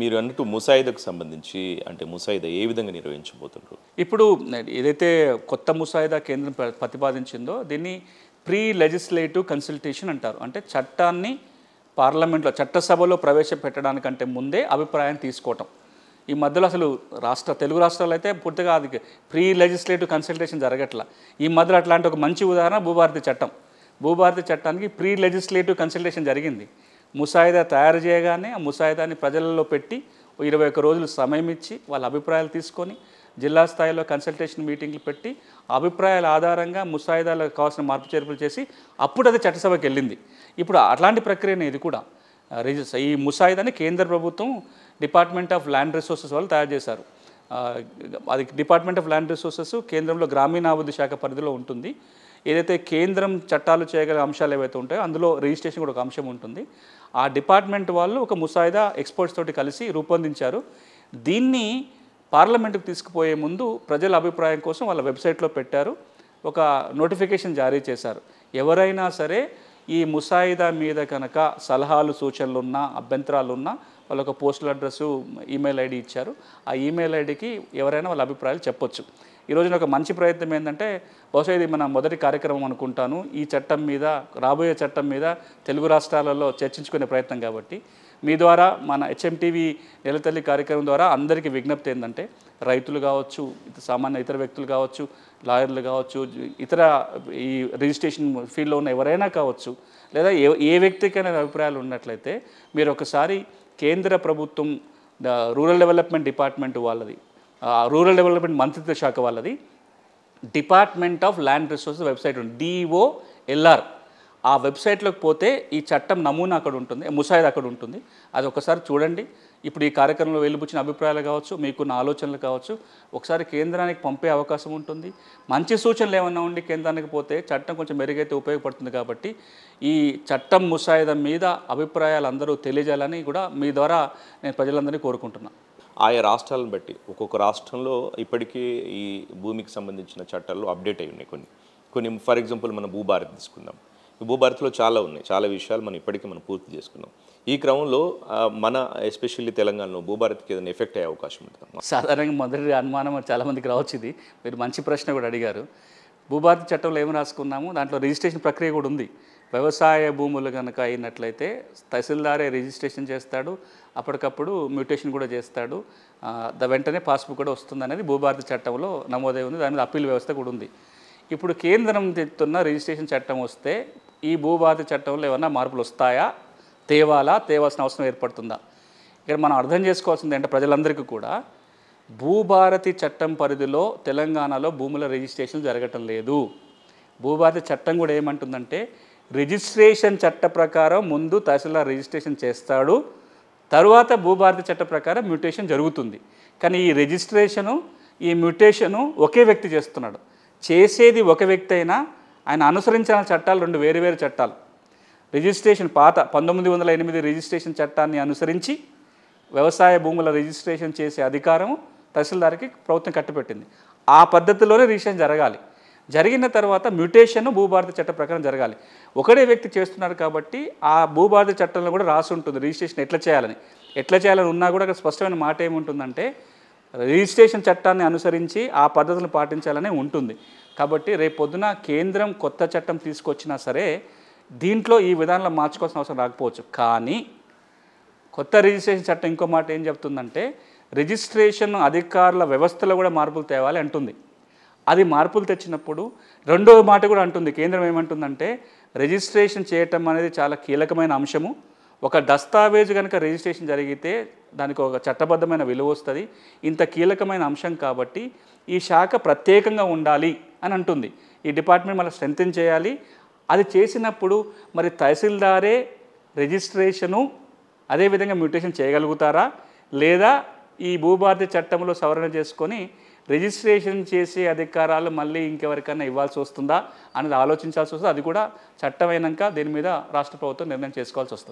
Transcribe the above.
మీరు అన్నట్టు ముసాయిదాకు సంబంధించి అంటే ముసాయిదా ఏ విధంగా నిర్వహించబోతున్నారు? ఇప్పుడు ఏదైతే కొత్త ముసాయిదా కేంద్రం ప్రతిపాదించిందో దీన్ని ప్రీ లెజిస్లేటివ్ కన్సల్టేషన్ అంటారు. అంటే చట్టాన్ని పార్లమెంట్లో చట్టసభలో ప్రవేశపెట్టడానికంటే ముందే అభిప్రాయం తీసుకోవటం. ఈ మధ్యలో అసలు తెలుగు రాష్ట్రాలు అయితే పూర్తిగా అది ప్రీ లెజిస్లేటివ్ కన్సల్టేషన్ జరగట్ల. ఈ మధ్యలో అట్లాంటి ఒక మంచి ఉదాహరణ భూభారతి చట్టం. భూభారతి చట్టానికి ప్రీ లెజిస్లేటివ్ కన్సల్టేషన్ జరిగింది. ముసాయిదా తయారు చేయగానే ఆ ముసాయిదాని ప్రజలలో పెట్టి 21 రోజులు సమయం ఇచ్చి వాళ్ళ అభిప్రాయాలు తీసుకొని జిల్లా స్థాయిలో కన్సల్టేషన్ మీటింగ్లు పెట్టి అభిప్రాయాల ఆధారంగా ముసాయిదాలకు కావాల్సిన మార్పు చేర్పులు చేసి అప్పుడు అది చట్టసభకి వెళ్ళింది. ఇప్పుడు అట్లాంటి ప్రక్రియనే ఇది కూడా. ఈ ముసాయిదాని కేంద్ర ప్రభుత్వం డిపార్ట్మెంట్ ఆఫ్ ల్యాండ్ రిసోర్సెస్ వాళ్ళు తయారు చేశారు. అది డిపార్ట్మెంట్ ఆఫ్ ల్యాండ్ రిసోర్సెస్ కేంద్రంలో గ్రామీణాభివృద్ధి శాఖ పరిధిలో ఉంటుంది. ఏదైతే కేంద్రం చట్టాలు చేయగల అంశాలు ఏవైతే ఉంటాయో అందులో రిజిస్ట్రేషన్ కూడా ఒక అంశం ఉంటుంది. ఆ డిపార్ట్మెంట్ వాళ్ళు ఒక ముసాయిదా ఎక్స్పర్ట్స్ తోటి కలిసి రూపొందించారు. దీన్ని పార్లమెంటుకు తీసుకుపోయే ముందు ప్రజల అభిప్రాయం కోసం వాళ్ళ వెబ్సైట్లో పెట్టారు. ఒక నోటిఫికేషన్ జారీ చేశారు. ఎవరైనా సరే ఈ ముసాయిదా మీద కనుక సలహాలు సూచనలు ఉన్నా అభ్యంతరాలు ఉన్నా వాళ్ళొక పోస్టల్ అడ్రస్సు ఈమెయిల్ ఐడి ఇచ్చారు. ఆ ఈమెయిల్ ఐడికి ఎవరైనా వాళ్ళ అభిప్రాయాలు చెప్పొచ్చు. ఈ రోజున ఒక మంచి ప్రయత్నం ఏంటంటే బహుశా ఇది మన మొదటి కార్యక్రమం అనుకుంటాను. ఈ చట్టం మీద రాబోయే చట్టం మీద తెలుగు రాష్ట్రాలలో చర్చించుకునే ప్రయత్నం కాబట్టి మీ ద్వారా మన హెచ్ఎంటీవీ నెలతల్లి కార్యక్రమం ద్వారా అందరికీ విజ్ఞప్తి ఏంటంటే రైతులు కావచ్చు, సామాన్య ఇతర వ్యక్తులు కావచ్చు, లాయర్లు కావచ్చు, ఇతర ఈ రిజిస్ట్రేషన్ ఫీల్డ్లో ఉన్న ఎవరైనా కావచ్చు, లేదా ఏ వ్యక్తికైనా అభిప్రాయాలు ఉన్నట్లయితే మీరు ఒకసారి కేంద్ర ప్రభుత్వం రూరల్ డెవలప్మెంట్ డిపార్ట్మెంట్ వాళ్ళది, రూరల్ డెవలప్మెంట్ మంత్రిత్వ శాఖ వాళ్ళది department of land resources website ఉంది, DOLR. ఆ వెబ్సైట్లోకి పోతే ఈ చట్టం నమూనా అక్కడ ఉంటుంది, ముసాయిదా అక్కడ ఉంటుంది. అది ఒకసారి చూడండి. ఇప్పుడు ఈ కార్యక్రమంలో వెలుబుచ్చిన అభిప్రాయాలు కావచ్చు, మీకున్న ఆలోచనలు కావచ్చు, ఒకసారి కేంద్రానికి పంపే అవకాశం ఉంటుంది. మంచి సూచనలు ఏమన్నా ఉండి కేంద్రానికి పోతే చట్టం కొంచెం మెరుగైతే ఉపయోగపడుతుంది. కాబట్టి ఈ చట్టం ముసాయిదా మీద అభిప్రాయాలు అందరూ తెలియజేయాలని కూడా మీ ద్వారా నేను ప్రజలందరినీ కోరుకుంటున్నాను. ఆయా రాష్ట్రాలను బట్టి ఒక్కొక్క రాష్ట్రంలో ఇప్పటికీ ఈ భూమికి సంబంధించిన చట్టాలు అప్డేట్ అయి ఉన్నాయి. కొన్ని ఫర్ ఎగ్జాంపుల్ మనం భూభారతి తీసుకుందాం. ఈ భూభారతిలో చాలా ఉన్నాయి, చాలా విషయాలు మనం ఇప్పటికీ మనం పూర్తి చేసుకున్నాం. ఈ క్రమంలో మన ఎస్పెషల్లీ తెలంగాణలో భూభారతికి ఏదైనా ఎఫెక్ట్ అయ్యే అవకాశం ఉంటుంది? సాధారణంగా మొదటి అనుమానం చాలామందికి రావచ్చు. ఇది మీరు మంచి ప్రశ్న కూడా అడిగారు. భూభారతి చట్టంలో ఏమి రాసుకున్నాము, దాంట్లో రిజిస్ట్రేషన్ ప్రక్రియ కూడా ఉంది. వ్యవసాయ భూములు కనుక అయినట్లయితే తహసీల్దారే రిజిస్ట్రేషన్ చేస్తాడు, అప్పటికప్పుడు మ్యూటేషన్ కూడా చేస్తాడు, వెంటనే పాస్బుక్ కూడా వస్తుంది అనేది భూభారతి చట్టంలో నమోదై ఉంది. దాని మీద అప్పీల్ వ్యవస్థ కూడా ఉంది. ఇప్పుడు కేంద్రం తెస్తున్న రిజిస్ట్రేషన్ చట్టం వస్తే ఈ భూభారతి చట్టంలో ఏమన్నా మార్పులు వస్తాయా, తేవాల్సిన అవసరం ఏర్పడుతుందా? ఇక్కడ మనం అర్థం చేసుకోవాల్సింది అంటే ప్రజలందరికీ కూడా భూభారతి చట్టం పరిధిలో తెలంగాణలో భూముల రిజిస్ట్రేషన్ జరగటం లేదు. భూభారతి చట్టం కూడా ఏమంటుందంటే రిజిస్ట్రేషన్ చట్ట ప్రకారం ముందు తహసీల్దార్ రిజిస్ట్రేషన్ చేస్తాడు, తరువాత భూభారతి చట్ట ప్రకారం మ్యూటేషన్ జరుగుతుంది. కానీ ఈ రిజిస్ట్రేషను ఈ మ్యూటేషను ఒకే వ్యక్తి చేస్తున్నాడు. చేసేది ఒక వ్యక్తి అయినా ఆయన అనుసరించాల్సిన చట్టాలు రెండు వేరు చట్టాలు. రిజిస్ట్రేషన్ పాత 1908 రిజిస్ట్రేషన్ చట్టాన్ని అనుసరించి వ్యవసాయ భూముల రిజిస్ట్రేషన్ చేసే అధికారం తహసీల్దార్కి ప్రభుత్వం కట్టుపెట్టింది. ఆ పద్ధతిలోనే రిజిస్ట్రేషన్ జరగాలి. జరిగిన తర్వాత మ్యూటేషన్ భూభారతి చట్ట ప్రకారం జరగాలి. ఒకడే వ్యక్తి చేస్తున్నారు కాబట్టి ఆ భూభారతి చట్టంలో కూడా రాసి ఉంటుంది రిజిస్ట్రేషన్ ఎట్లా చేయాలని ఉన్నా కూడా అక్కడ స్పష్టమైన మాట ఏముంటుందంటే రిజిస్ట్రేషన్ చట్టాన్ని అనుసరించి ఆ పద్ధతులను పాటించాలని ఉంటుంది. కాబట్టి రేపు పొద్దున కేంద్రం కొత్త చట్టం తీసుకొచ్చినా సరే దీంట్లో ఈ విధానంలో మార్చుకోవాల్సిన అవసరం రాకపోవచ్చు. కానీ కొత్త రిజిస్ట్రేషన్ చట్టం ఇంకో మాట ఏం చెప్తుందంటే రిజిస్ట్రేషన్ అధికారుల వ్యవస్థలో కూడా మార్పులు తేవాలి అంటుంది. అది మార్పులు తెచ్చినప్పుడు రెండవ మాట కూడా అంటుంది. కేంద్రం ఏమంటుందంటే రిజిస్ట్రేషన్ చేయటం అనేది చాలా కీలకమైన అంశము. ఒక దస్తావేజు కనుక రిజిస్ట్రేషన్ జరిగితే దానికి ఒక చట్టబద్ధమైన విలువ వస్తుంది. ఇంత కీలకమైన అంశం కాబట్టి ఈ శాఖ ప్రత్యేకంగా ఉండాలి అని అంటుంది. ఈ డిపార్ట్మెంట్ మళ్ళీ స్ట్రెంథెన్ చేయాలి. అది చేసినప్పుడు మరి తహసీల్దారే రిజిస్ట్రేషను అదేవిధంగా మ్యూటేషన్ చేయగలుగుతారా, లేదా ఈ భూభారతి చట్టంలో సవరణ చేసుకొని రిజిస్ట్రేషన్ చేసే అధికారాలు మళ్ళీ ఇంకెవరికైనా ఇవ్వాల్సి వస్తుందా అనేది ఆలోచించాల్సి వస్తుంది. అది కూడా చట్టమైనాక దీని మీద రాష్ట్ర ప్రభుత్వం నిర్ణయం చేసుకోవాల్సి వస్తుంది.